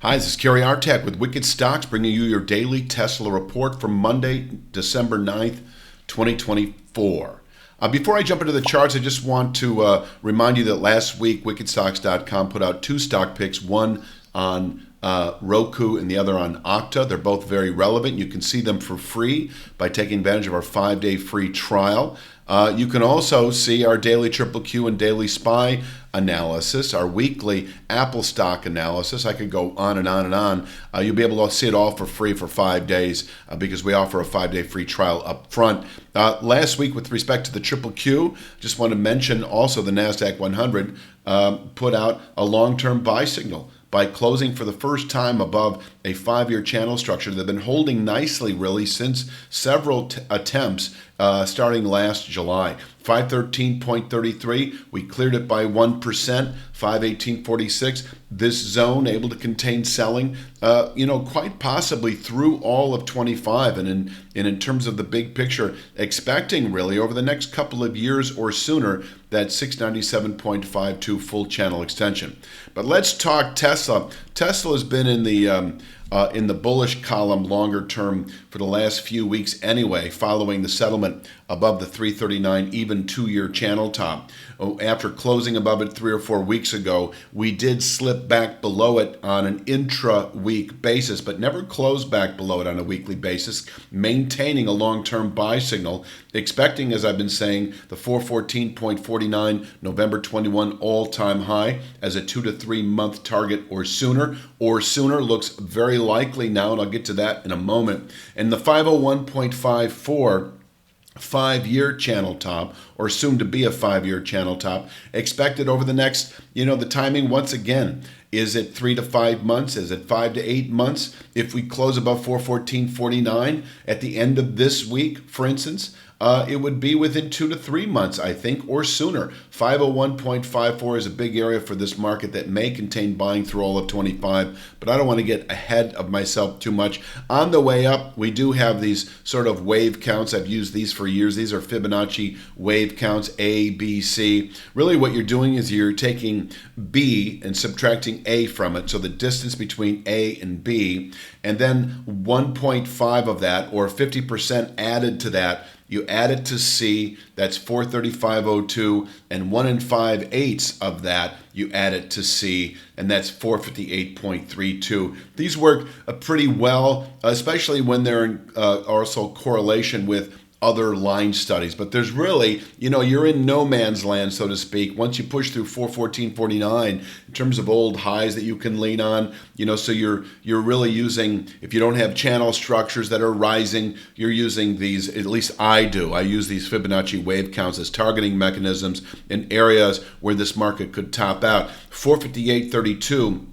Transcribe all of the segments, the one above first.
Hi, this is Kerry Artak with Wicked Stocks, bringing you your daily Tesla report for Monday, December 9th, 2024. Before I jump into the charts, I just want to remind you that last week, wickedstocks.com put out two stock picks, one on Roku and the other on Okta. They're both very relevant. You can see them for free by taking advantage of our 5-day free trial. You can also see our daily Triple Q and daily SPY analysis, our weekly Apple stock analysis. I could go on and on and on. You'll be able to see it all for free for 5 days because we offer a 5-day free trial up front. Last week, with respect to the Triple Q, just want to mention also the NASDAQ 100 put out a long-term buy signal by closing for the first time above a 5-year channel structure. They've been holding nicely, really, since several attempts starting last July. 513.33, we cleared it by 1%, 518.46. This zone able to contain selling, quite possibly through all of 25. And in terms of the big picture, expecting really over the next couple of years or sooner that 697.52 full channel extension. But let's talk Tesla. Tesla has been in the bullish column longer term for the last few weeks anyway, following the settlement above the 339 even 2-year channel top. After closing above it 3 or 4 weeks ago, we did slip back below it on an intra-week basis, but never closed back below it on a weekly basis, maintaining a long-term buy signal, expecting, as I've been saying, the 414.49 November 21 all-time high as a 2 to 3 month target or sooner looks very likely now, and I'll get to that in a moment. And the 501.54 5-year channel top, or soon to be a 5-year channel top, expected over the next, the timing once again. Is it 3 to 5 months? Is it 5 to 8 months? If we close above 414.49 at the end of this week, for instance, it would be within 2 to 3 months, I think, or sooner. 501.54 is a big area for this market that may contain buying through all of 25, but I don't want to get ahead of myself too much. On the way up, we do have these sort of wave counts. I've used these for years. These are Fibonacci wave counts, A, B, C. Really what you're doing is you're taking B and subtracting A from it, so the distance between A and B, and then 1.5 of that, or 50% added to that, you add it to C, that's 435.02, and 1 5/8 of that, you add it to C, and that's 458.32. These work pretty well, especially when they're in also correlation with other line studies. But there's really, you're in no man's land, so to speak, once you push through 414.49 in terms of old highs that you can lean on, so you're really using, if you don't have channel structures that are rising, you're using these, at least I do. I use these Fibonacci wave counts as targeting mechanisms in areas where this market could top out. 458.32,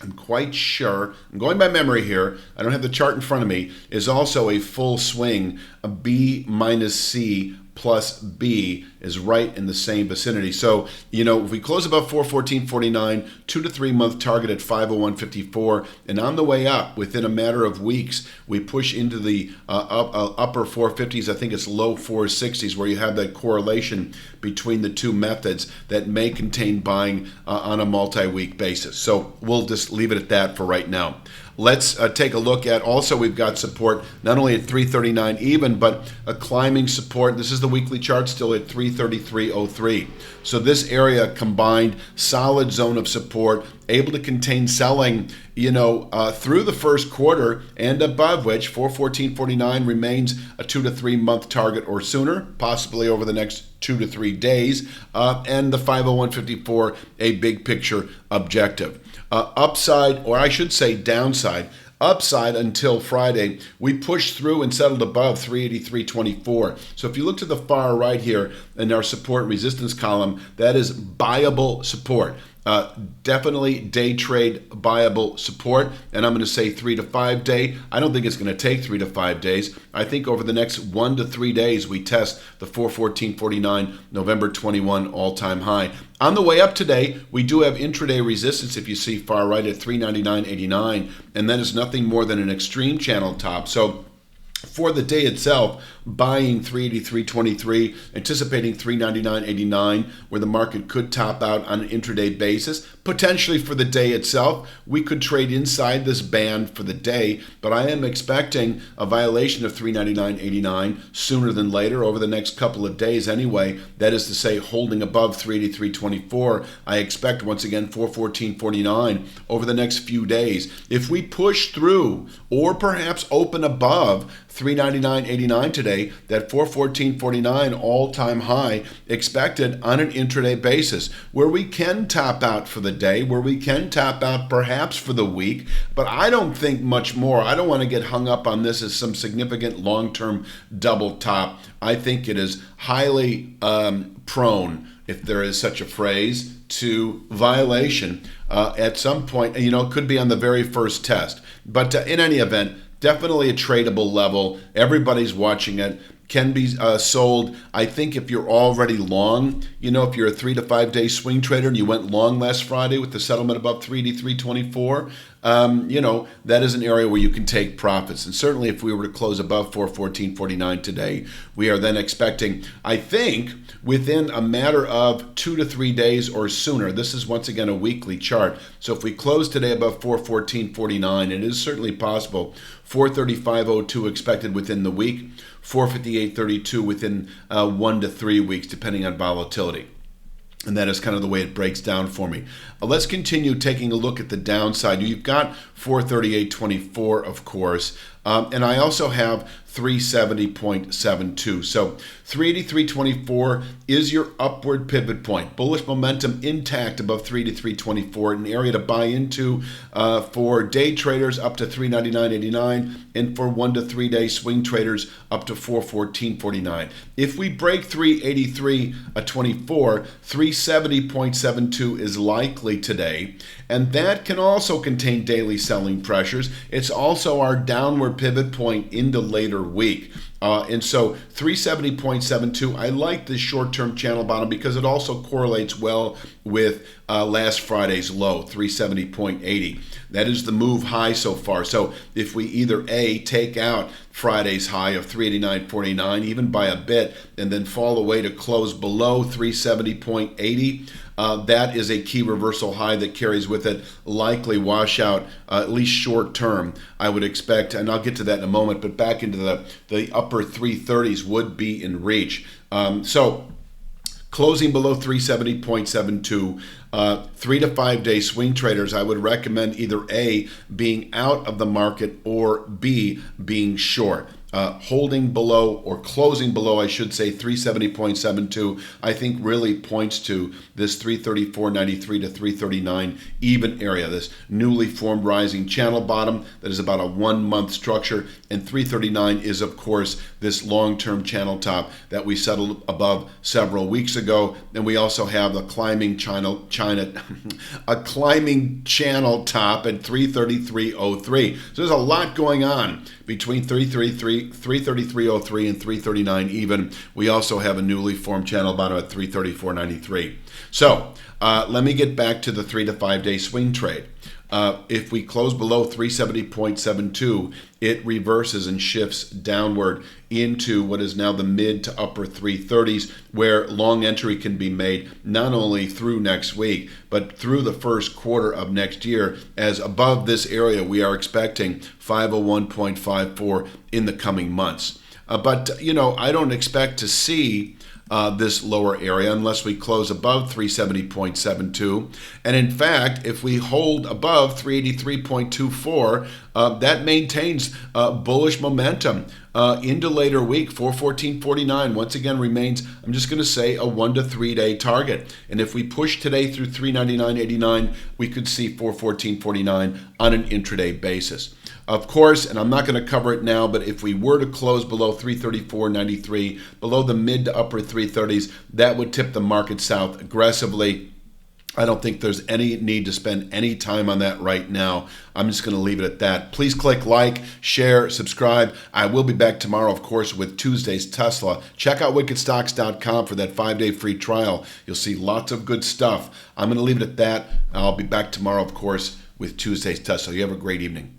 I'm quite sure, I'm going by memory here, I don't have the chart in front of me, is also a full swing. A B minus C plus B is right in the same vicinity. So, if we close above 414.49, 2 to 3 month target at 501.54, and on the way up, within a matter of weeks, we push into the upper 450s, I think it's low 460s, where you have that correlation between the two methods that may contain buying on a multi-week basis. So we'll just leave it at that for right now. Let's take a look at, also we've got support not only at 339 even, but a climbing support. This is the weekly chart, still at 333.03. So this area combined, solid zone of support, able to contain selling, through the first quarter, and above which 414.49 remains a 2 to 3 month target or sooner, possibly over the next 2 to 3 days, and the 501.54 a big picture objective. Upside, or I should say downside, upside until Friday, we pushed through and settled above 383.24. So if you look to the far right here in our support resistance column, that is buyable support. Definitely day trade buyable support, and I'm going to say 3 to 5 day. I don't think it's going to take 3 to 5 days. I think over the next 1 to 3 days we test the 414.49 November 21 all-time high. On the way up today, we do have intraday resistance, if you see far right, at 399.89, and that is nothing more than an extreme channel top. So For the day itself, buying 383.23, anticipating 399.89, where the market could top out on an intraday basis. Potentially for the day itself, we could trade inside this band for the day, but I am expecting a violation of 399.89 sooner than later over the next couple of days anyway. That is to say, holding above 383.24, I expect once again 414.49 over the next few days. If we push through or perhaps open above 399.89 today, that 414.49 all-time high expected on an intraday basis, where we can top out for the day, where we can top out perhaps for the week, but I don't think much more. I don't want to get hung up on this as some significant long-term double top. I think it is highly prone, if there is such a phrase, to violation at some point. It could be on the very first test. But in any event, definitely a tradable level. Everybody's watching it. Can be sold. I think if you're already long, if you're a 3 to 5 day swing trader and you went long last Friday with the settlement above 383.24, that is an area where you can take profits. And certainly if we were to close above 414.49 today, we are then expecting, I think, within a matter of 2 to 3 days or sooner. This is once again a weekly chart. So if we close today above 414.49, it is certainly possible. 435.02 expected within the week, 458.32 within 1 to 3 weeks, depending on volatility. And that is kind of the way it breaks down for me. Let's continue taking a look at the downside. You've got 438.24, of course. And I also have 370.72. So 383.24 is your upward pivot point. Bullish momentum intact above 383.24, an area to buy into for day traders up to 399.89, and for 1 to 3 day swing traders up to 414.49. If we break 383.24, 370.72 is likely today, and that can also contain daily selling pressures. It's also our downward pivot point into later week. And so 370.72, I like this short-term channel bottom because it also correlates well with last Friday's low, 370.80. That is the move high so far. So if we either A, take out Friday's high of 389.49, even by a bit, and then fall away to close below 370.80, that is a key reversal high that carries with it likely washout, at least short term, I would expect. And I'll get to that in a moment, but back into the upper 330s would be in reach. So closing below 370.72, 3 to 5 day swing traders, I would recommend either A, being out of the market, or B, being short. Holding below, or closing below, I should say, 370.72, I think really points to this 334.93 to 339 even area, this newly formed rising channel bottom that is about a 1 month structure, and 339 is, of course, this long-term channel top that we settled above several weeks ago. And we also have a climbing channel top at 333.03. So there's a lot going on between 333.03 and 339 even. We also have a newly formed channel bottom at 334.93. So let me get back to the 3 to 5 day swing trade. If we close below 370.72, it reverses and shifts downward into what is now the mid to upper 330s, where long entry can be made not only through next week, but through the first quarter of next year, as above this area we are expecting 501.54 in the coming months. But I don't expect to see this lower area unless we close above 370.72. And in fact, if we hold above 383.24, that maintains bullish momentum into later week. 414.49 once again remains, I'm just going to say, a 1 to 3 day target. And if we push today through 399.89, we could see 414.49 on an intraday basis. Of course, and I'm not going to cover it now, but if we were to close below 334.93, below the mid to upper 330s, that would tip the market south aggressively. I don't think there's any need to spend any time on that right now. I'm just going to leave it at that. Please click like, share, subscribe. I will be back tomorrow, of course, with Tuesday's Tesla. Check out wickedstocks.com for that 5-day free trial. You'll see lots of good stuff. I'm going to leave it at that. I'll be back tomorrow, of course, with Tuesday's Tesla. You have a great evening.